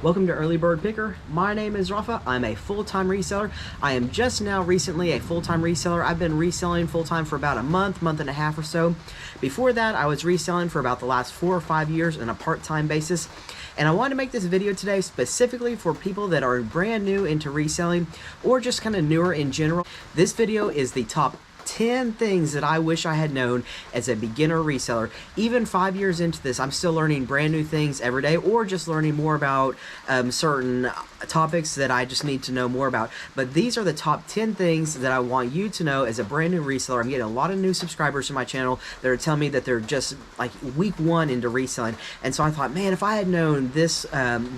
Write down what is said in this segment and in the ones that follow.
Welcome to Early Bird Picker. My name is Rafa. I'm a full-time reseller. I am just now recently a full-time reseller. I've been reselling full-time for about a month and a half or so. Before that, I was reselling for about the last 4 or 5 years on a part-time basis. And I wanted to make this video today specifically for people that are brand new into reselling or just kind of newer in general. This video is the top 10 things that I wish I had known as a beginner reseller. Even 5 years into this, I'm still learning brand new things every day, or just learning more about certain topics that I just need to know more about. But these are the top 10 things that I want you to know as a brand new reseller. I'm getting a lot of new subscribers to my channel that are telling me that they're just like week 1 into reselling. And so I thought, man, if I had known this,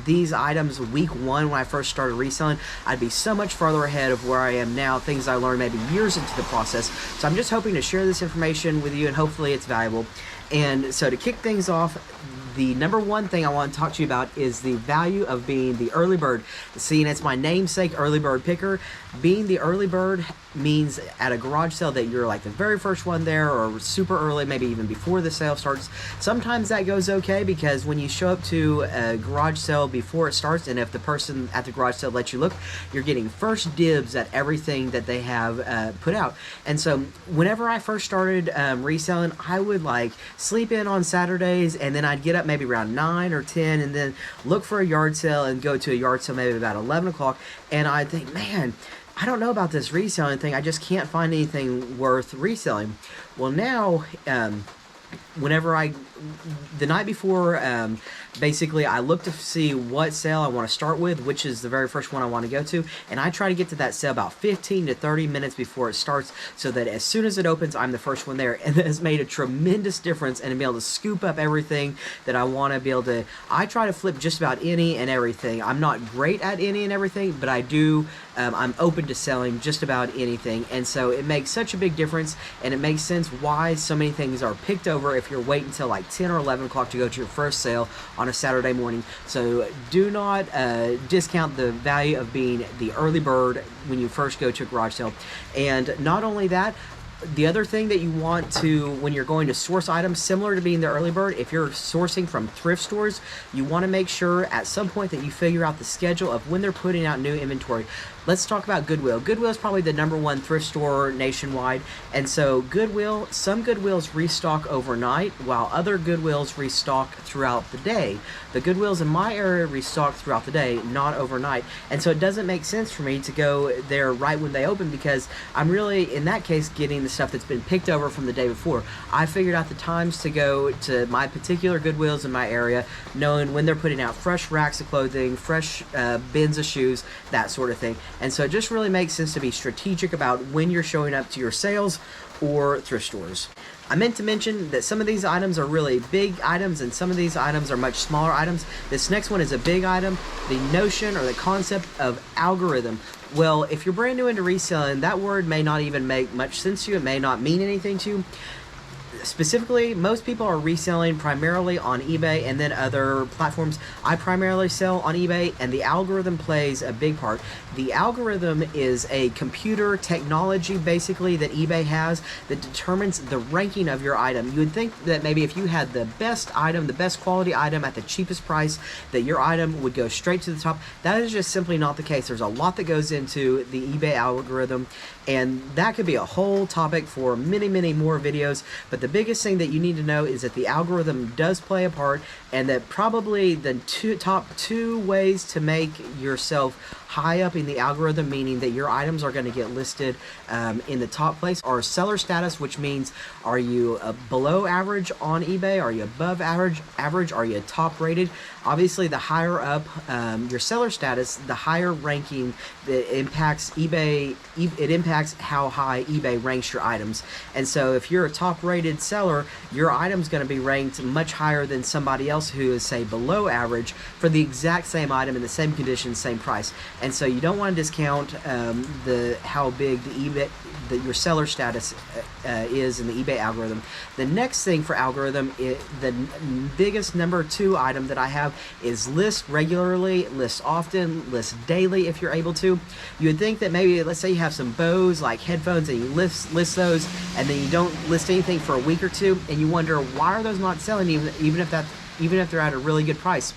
these items week 1 when I first started reselling, I'd be so much farther ahead of where I am now, things I learned maybe years into the process. So I'm just hoping to share this information with you, and hopefully it's valuable. And so to kick things off, the number one thing I want to talk to you about is the value of being the early bird. Seeing it's my namesake, Early Bird Picker, being the early bird means at a garage sale that you're like the very first one there, or super early, maybe even before the sale starts. Sometimes that goes okay, because when you show up to a garage sale before it starts, and if the person at the garage sale lets you look, you're getting first dibs at everything that they have put out. And so whenever I first started reselling, I would like sleep in on Saturdays, and then I'd get up maybe around 9 or 10 and then look for a yard sale and go to a yard sale maybe about 11 o'clock, and I'd think, man, I don't know about this reselling thing. I just can't find anything worth reselling. Well, now, whenever the night before, basically I look to see what sale I want to start with, which is the very first one I want to go to, and I try to get to that sale about 15 to 30 minutes before it starts, so that as soon as it opens, I'm the first one there. And that has made a tremendous difference in being able to scoop up everything that I want to be able to. I try to flip just about any and everything. I'm not great at any and everything, but I do. I'm open to selling just about anything, and so it makes such a big difference, and it makes sense why so many things are picked over if you're waiting until like 10 or 11 o'clock to go to your first sale on a Saturday morning. So do not discount the value of being the early bird when you first go to a garage sale. And not only that, the other thing that you want to, when you're going to source items, similar to being the early bird, if you're sourcing from thrift stores, you want to make sure at some point that you figure out the schedule of when they're putting out new inventory. Let's talk about Goodwill. Goodwill is probably the #1 thrift store nationwide, and so Goodwill, some Goodwills restock overnight, while other Goodwills restock throughout the day. The Goodwills in my area restock throughout the day, not overnight, and so it doesn't make sense for me to go there right when they open, because I'm really, in that case, getting the stuff that's been picked over from the day before. I figured out the times to go to my particular Goodwills in my area, knowing when they're putting out fresh racks of clothing, fresh bins of shoes, that sort of thing. And so it just really makes sense to be strategic about when you're showing up to your sales or thrift stores. I meant to mention that some of these items are really big items and some of these items are much smaller items. This next one is a big item, the notion or the concept of algorithm. Well, if you're brand new into reselling, that word may not even make much sense to you. It may not mean anything to you. Specifically, most people are reselling primarily on eBay and then other platforms. I primarily sell on eBay, and the algorithm plays a big part. The algorithm is a computer technology, basically, that eBay has that determines the ranking of your item. You would think that maybe if you had the best item, the best quality item at the cheapest price, that your item would go straight to the top. That is just simply not the case. There's a lot that goes into the eBay algorithm, and that could be a whole topic for many, many more videos. But the biggest thing that you need to know is that the algorithm does play a part, and that probably the top two ways to make yourself high up in the algorithm, meaning that your items are going to get listed in the top place, are seller status, which means are you below average on eBay, are you above average, are you top rated. Obviously, the higher up your seller status, the higher ranking that impacts eBay. It impacts how high eBay ranks your items. And so if you're a top rated seller, your item's going to be ranked much higher than somebody else who is, say, below average for the exact same item in the same condition, same price. And so you don't want to discount how big your seller status is in the eBay algorithm. The next thing for algorithm, the biggest #2 item that I have is list regularly, list often, list daily if you're able to. You would think that maybe, let's say you have some Bose like headphones and you list those, and then you don't list anything for a week or two, and you wonder why are those not selling even if they're at a really good price.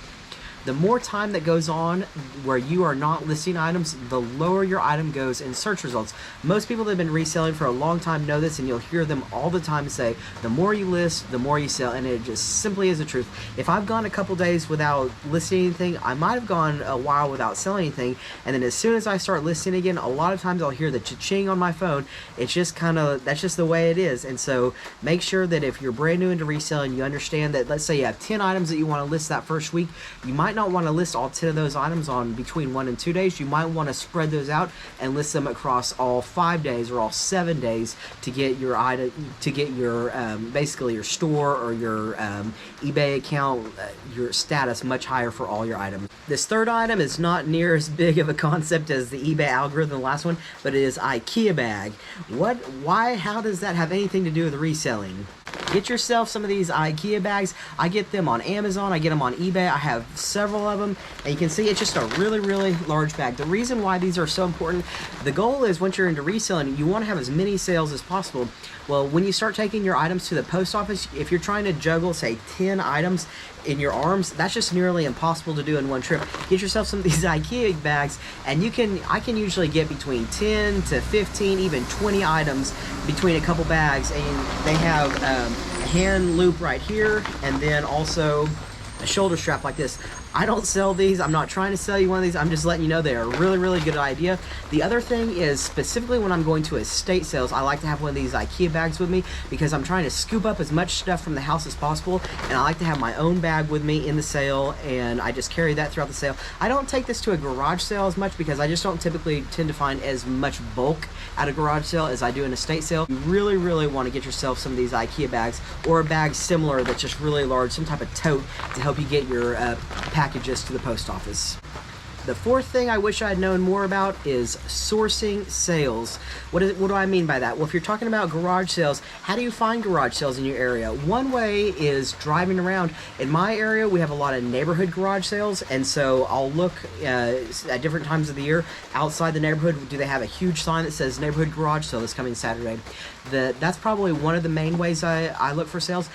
The more time that goes on where you are not listing items, the lower your item goes in search results. Most people that have been reselling for a long time know this, and you'll hear them all the time say, the more you list, the more you sell, and it just simply is the truth. If I've gone a couple days without listing anything, I might have gone a while without selling anything, and then as soon as I start listing again, a lot of times I'll hear the cha-ching on my phone. It's just that's just the way it is. And so make sure that if you're brand new into reselling, you understand that, let's say you have 10 items that you want to list that first week, you might not want to list all 10 of those items on between 1 and 2 days. You might want to spread those out and list them across all 5 days or all 7 days to get your item, to get your basically your store or your eBay account, your status much higher for all your items. This third item is not near as big of a concept as the eBay algorithm, the last one, but it is Ikea bag. Why, how does that have anything to do with reselling? Get yourself some of these Ikea bags. I get them on Amazon, I get them on eBay. I have several of them, and you can see it's just a really, really large bag. The reason why these are so important, the goal is once you're into reselling, you want to have as many sales as possible. Well, when you start taking your items to the post office, if you're trying to juggle, say, 10 items in your arms, that's just nearly impossible to do in one trip. Get yourself some of these Ikea bags, and I can usually get between 10 to 15, even 20 items between a couple bags, and they have a hand loop right here, and then also a shoulder strap like this. I don't sell these. I'm not trying to sell you one of these. I'm just letting you know they are a really, really good idea. The other thing is, specifically when I'm going to estate sales, I like to have one of these Ikea bags with me because I'm trying to scoop up as much stuff from the house as possible, and I like to have my own bag with me in the sale, and I just carry that throughout the sale. I don't take this to a garage sale as much because I just don't typically tend to find as much bulk at a garage sale as I do an estate sale. You really, really want to get yourself some of these Ikea bags, or a bag similar that's just really large, some type of tote to help you get your packages to the post office. The fourth thing I wish I had known more about is sourcing sales. What do I mean by that? Well, if you're talking about garage sales, how do you find garage sales in your area? One way is driving around. In my area, we have a lot of neighborhood garage sales, and so I'll look at different times of the year outside the neighborhood. Do they have a huge sign that says neighborhood garage sale this coming Saturday? That's probably one of the main ways I look for sales.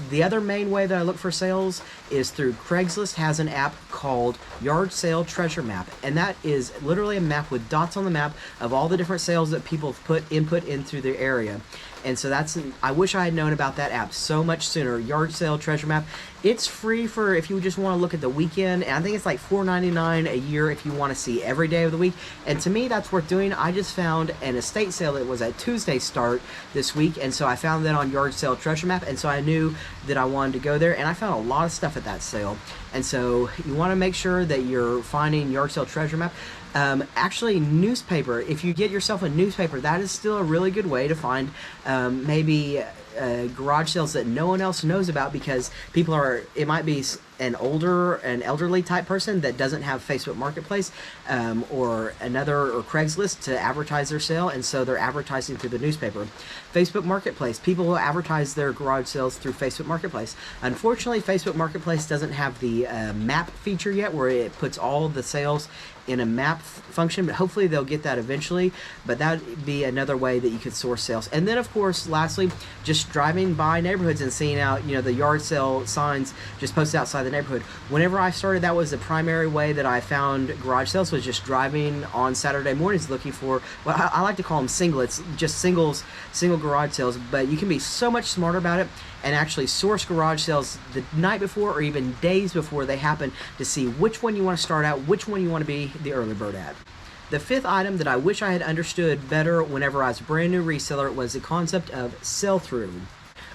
The other main way that I look for sales is through Craigslist. Has an app called Yard Sale Treasure Map, and that is literally a map with dots on the map of all the different sales that people have input into their area. And so I wish I had known about that app so much sooner. Yard Sale Treasure Map. It's free for if you just want to look at the weekend, and I think it's like $4.99 a year if you want to see every day of the week. And to me, that's worth doing. I just found an estate sale that was at Tuesday start this week, and so I found that on Yard Sale Treasure Map, and so I knew that I wanted to go there, and I found a lot of stuff at that sale. And so you want to make sure that you're finding Yard Sale Treasure Map. Actually, newspaper. If you get yourself a newspaper, that is still a really good way to find maybe garage sales that no one else knows about, because it might be an elderly type person that doesn't have Facebook Marketplace or Craigslist to advertise their sale, and so they're advertising through the newspaper. Facebook Marketplace, people will advertise their garage sales through Facebook Marketplace. Unfortunately, Facebook Marketplace doesn't have the map feature yet, where it puts all of the sales in a map function, but hopefully they'll get that eventually. But that would be another way that you could source sales. And then, of course, lastly, just driving by neighborhoods and seeing out, the yard sale signs just posted outside the neighborhood. Whenever I started, that was the primary way that I found garage sales, was just driving on Saturday mornings looking for, well, I like to call them singlets, just single garage sales. But you can be so much smarter about it and actually source garage sales the night before or even days before they happen to see which one you want to start out, which one you want to be the early bird at. The fifth item that I wish I had understood better whenever I was a brand new reseller was the concept of sell-through.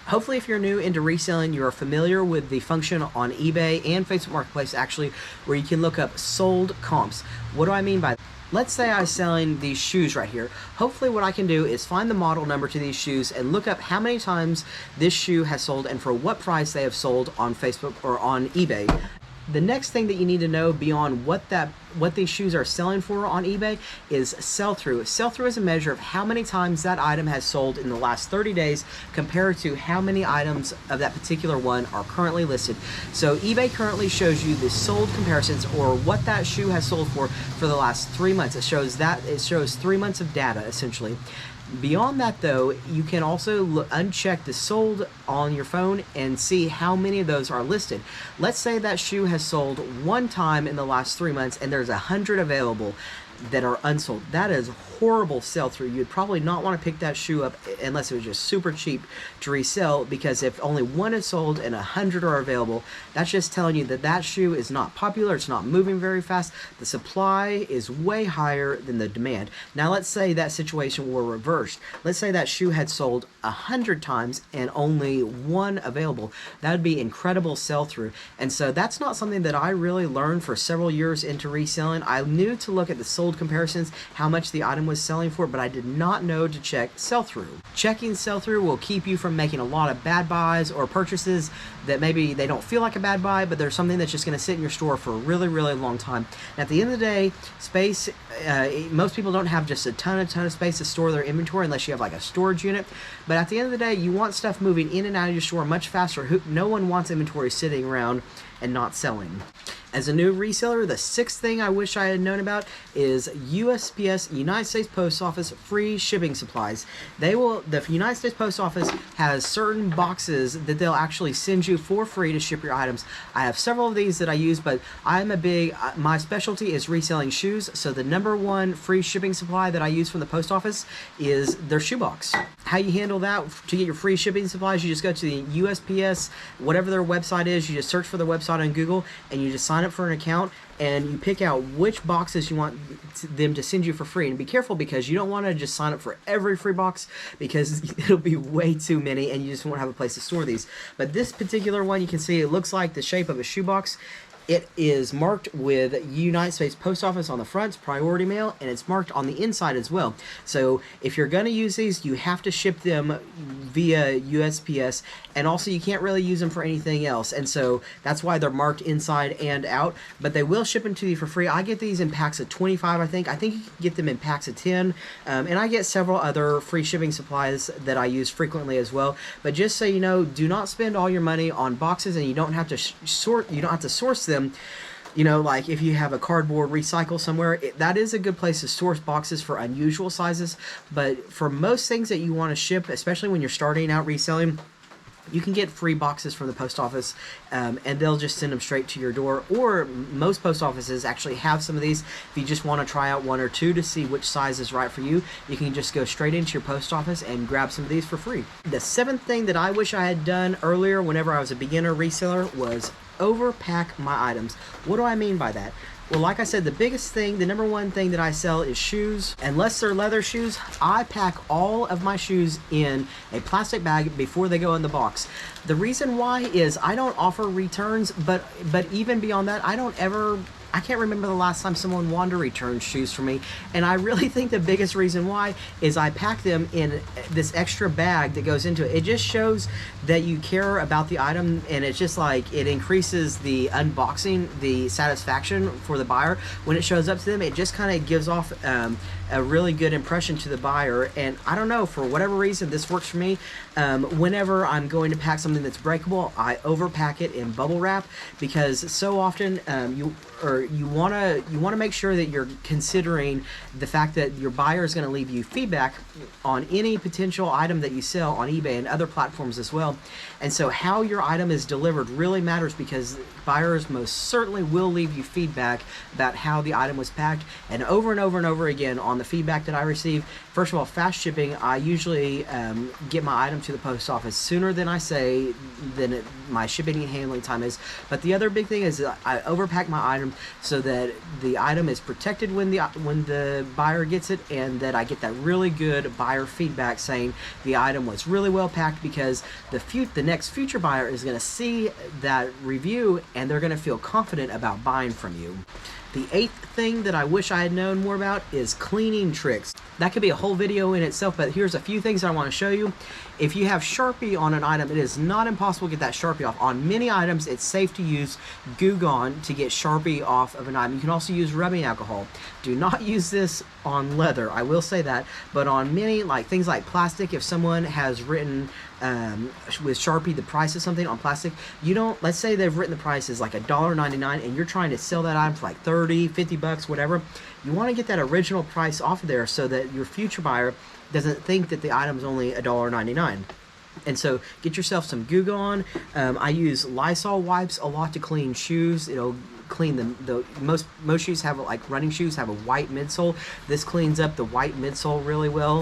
Hopefully, if you're new into reselling, you are familiar with the function on eBay and Facebook Marketplace, actually, where you can look up sold comps. What do I mean by that? Let's say I'm selling these shoes right here. Hopefully what I can do is find the model number to these shoes and look up how many times this shoe has sold and for what price they have sold on Facebook or on eBay. The next thing that you need to know beyond what these shoes are selling for on eBay is sell-through. Sell-through is a measure of how many times that item has sold in the last 30 days compared to how many items of that particular one are currently listed. So eBay currently shows you the sold comparisons, or what that shoe has sold for the last 3 months. It shows 3 months of data essentially. Beyond that though, you can also uncheck the sold on your phone and see how many of those are listed. Let's say that shoe has sold one time in the last 3 months and there's 100 available that are unsold. That is horrible sell through. You'd probably not want to pick that shoe up unless it was just super cheap to resell, because if only one is sold and 100 are available, that's just telling you that that shoe is not popular, it's not moving very fast, the supply is way higher than the demand. Now let's say that situation were reversed. Let's say that shoe had sold 100 times and only one available. That would be incredible sell through. And so that's not something that I really learned for several years into reselling. I knew to look at the sold comparisons, how much the item was selling for, but I did not know to check sell-through. Checking sell-through will keep you from making a lot of bad buys or purchases that maybe they don't feel like a bad buy, but there's something that's just going to sit in your store for a really, really long time. And at the end of the day, space, most people don't have just a ton of space to store their inventory unless you have like a storage unit. But at the end of the day, you want stuff moving in and out of your store much faster. No one wants inventory sitting around and not selling. As a new reseller, the sixth thing I wish I had known about is USPS, United States Post Office, free shipping supplies. The United States Post Office has certain boxes that they'll actually send you for free to ship your items. I have several of these that I use, but my specialty is reselling shoes, so the number one free shipping supply that I use from the post office is their shoebox. How you handle that to get your free shipping supplies, you just go to the USPS, whatever their website is, you just search for their website on Google, and you just sign up for an account, and you pick out which boxes you want them to send you for free. And be careful, because you don't want to just sign up for every free box, because it'll be way too many and you just won't have a place to store these. But this particular one, you can see it looks like the shape of a shoebox. It is marked with United States Post Office on the front, priority mail, and it's marked on the inside as well. So if you're going to use these, you have to ship them via USPS, and also you can't really use them for anything else. And so that's why they're marked inside and out, but they will ship them to you for free. I get these in packs of 25, I think. I think you can get them in packs of 10, and I get several other free shipping supplies that I use frequently as well. But just so you know, do not spend all your money on boxes, and you don't have to source them. You know, like if you have a cardboard recycle somewhere, that is a good place to source boxes for unusual sizes. But for most things that you want to ship, especially when you're starting out reselling, you can get free boxes from the post office, and they'll just send them straight to your door. Or most post offices actually have some of these. If you just want to try out one or two to see which size is right for you, you can just go straight into your post office and grab some of these for free. The seventh thing that I wish I had done earlier whenever I was a beginner reseller was overpack my items. What do I mean by that? Well, like I said, the number one thing that I sell is shoes. Unless they're leather shoes, I pack all of my shoes in a plastic bag before they go in the box. The reason why is I don't offer returns, but even beyond that, I can't remember the last time someone wanted to return shoes for me. And I really think the biggest reason why is I pack them in this extra bag that goes into it. It just shows that you care about the item, and it's just like it increases the unboxing, the satisfaction for the buyer. When it shows up to them, it just kind of gives off a really good impression to the buyer. And I don't know, for whatever reason, this works for me. Whenever I'm going to pack something that's breakable, I overpack it in bubble wrap, because so often you want to make sure that you're considering the fact that your buyer is going to leave you feedback on any potential item that you sell on eBay and other platforms as well. And so how your item is delivered really matters, because buyers most certainly will leave you feedback about how the item was packed. And over again on the feedback that I receive, first of all, fast shipping, I usually get my item to the post office sooner than my shipping and handling time is. But the other big thing is I overpack my item so that the item is protected when the buyer gets it, and that I get that really good buyer feedback saying the item was really well packed, because the next future buyer is going to see that review and they're going to feel confident about buying from you. The eighth thing that I wish I had known more about is cleaning tricks. That could be a whole video in itself, but here's a few things I want to show you. If you have Sharpie on an item, it is not impossible to get that Sharpie off. On many items, it's safe to use Goo Gone to get Sharpie off of an item. You can also use rubbing alcohol. Do not use this on leather, I will say that, but on many, like things like plastic, if someone has written with Sharpie the price of something on plastic, you don't, let's say they've written the price is like $1.99 and you're trying to sell that item for like 30, 50 bucks, whatever. You want to get that original price off of there so that your future buyer doesn't think that the item's only $1.99. And so get yourself some Goo Gone. I use Lysol wipes a lot to clean shoes. It'll clean the most shoes have, like running shoes, have a white midsole. This cleans up the white midsole really well.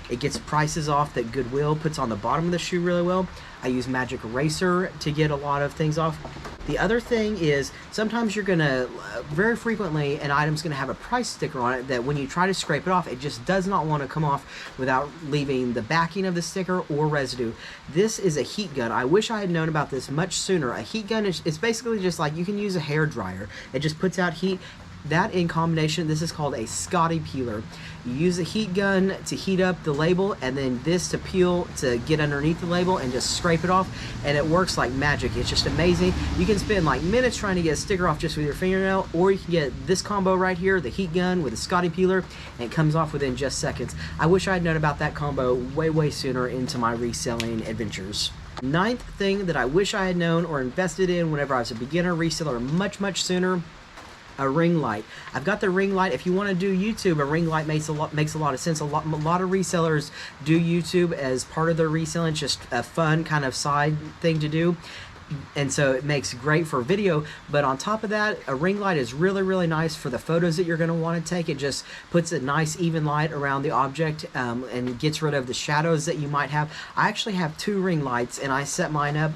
It gets prices off that Goodwill puts on the bottom of the shoe really well. I use Magic Eraser to get a lot of things off. The other thing is sometimes you're gonna, very frequently, an item's gonna have a price sticker on it that when you try to scrape it off, it just does not want to come off without leaving the backing of the sticker or residue. This is a heat gun. I wish I had known about this much sooner. A heat gun is, it's basically just like you can use a hair dryer. It just puts out heat. That in combination, this is called a Scotty peeler. You use a heat gun to heat up the label and then this to peel to get underneath the label and just scrape it off, and it works like magic. It's just amazing. You can spend like minutes trying to get a sticker off just with your fingernail, or you can get this combo right here, the heat gun with the Scotty peeler, and it comes off within just seconds. I wish I had known about that combo way sooner into my reselling adventures. Ninth thing that I wish I had known or invested in whenever I was a beginner reseller much sooner, a ring light. I've got the ring light. If you want to do YouTube, a ring light makes a lot of sense. A lot of resellers do YouTube as part of their reselling. It's just a fun kind of side thing to do. And so it makes great for video, but on top of that, a ring light is really nice for the photos that you're going to want to take. It just puts a nice even light around the object and gets rid of the shadows that you might have. I actually have 2 ring lights and I set mine up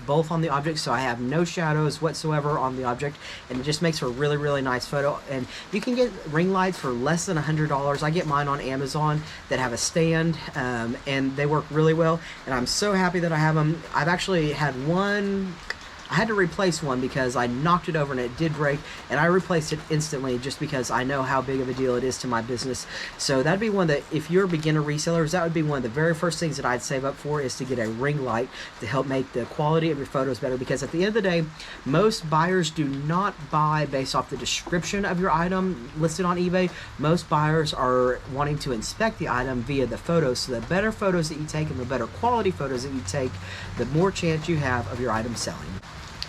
both on the object, so I have no shadows whatsoever on the object, and it just makes for a really nice photo. And you can get ring lights for less than $100. I get mine on Amazon that have a stand and they work really well, and I'm so happy that I have them. I've actually had one. I had to replace one because I knocked it over and it did break, and I replaced it instantly just because I know how big of a deal it is to my business. So that'd be one that, if you're beginner resellers, that would be one of the very first things that I'd save up for, is to get a ring light to help make the quality of your photos better. Because at the end of the day, most buyers do not buy based off the description of your item listed on eBay. Most buyers are wanting to inspect the item via the photos. So the better photos that you take and the better quality photos that you take, the more chance you have of your item selling.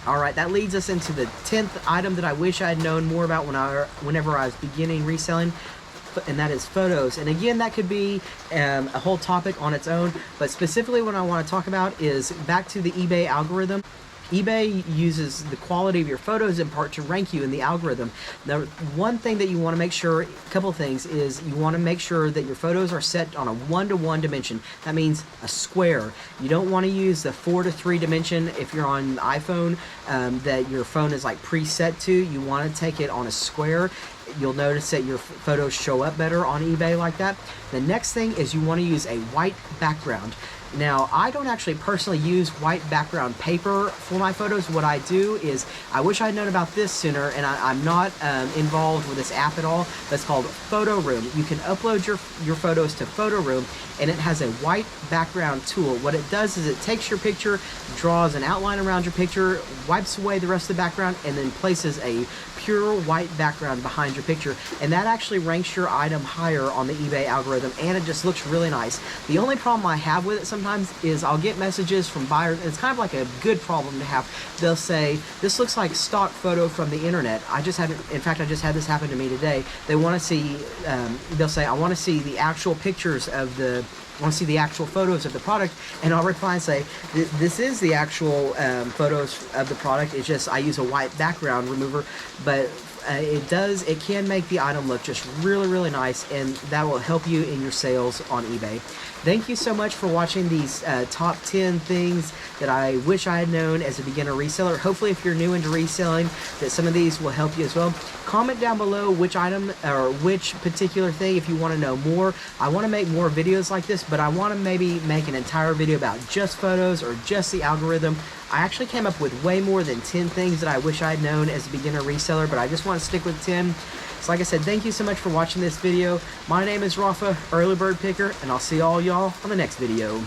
Alright, that leads us into the 10th item that I wish I had known more about whenever I was beginning reselling, and that is photos. And again, that could be a whole topic on its own, but specifically what I want to talk about is back to the eBay algorithm. eBay uses the quality of your photos in part to rank you in the algorithm. Now, one thing that you want to make sure, a couple of things, is you want to make sure that your photos are set on a 1-to-1 dimension. That means a square. You don't want to use the 4-to-3 dimension if you're on iPhone that your phone is like preset to. You want to take it on a square. You'll notice that your photos show up better on eBay like that. The next thing is you want to use a white background. Now, I don't actually personally use white background paper for my photos. What I do is, I wish I'd known about this sooner, and I'm not involved with this app at all, but it's called Photo Room. You can upload your photos to Photo Room, and it has a white background tool. What it does is it takes your picture, draws an outline around your picture, wipes away the rest of the background, and then places a pure white background behind your picture, and that actually ranks your item higher on the eBay algorithm, and it just looks really nice. The only problem I have with it sometimes is I'll get messages from buyers, and it's kind of like a good problem to have. They'll say, this looks like stock photo from the internet. In fact, I just had this happen to me today. They want to see, they'll say, I want to see the actual pictures of the, I want to see the actual photos of the product, and I'll reply and say, this is the actual photos of the product. It's just I use a white background remover, but it can make the item look just really nice, and that will help you in your sales on eBay. Thank you so much for watching these top 10 things that I wish I had known as a beginner reseller. Hopefully, if you're new into reselling, that some of these will help you as well. Comment down below which item or which particular thing if you want to know more. I want to make more videos like this, but I want to maybe make an entire video about just photos or just the algorithm. I actually came up with way more than 10 things that I wish I had known as a beginner reseller, but I just want to stick with 10. So like I said, thank you so much for watching this video. My name is Rafa, Early Bird Picker, and I'll see all y'all on the next video.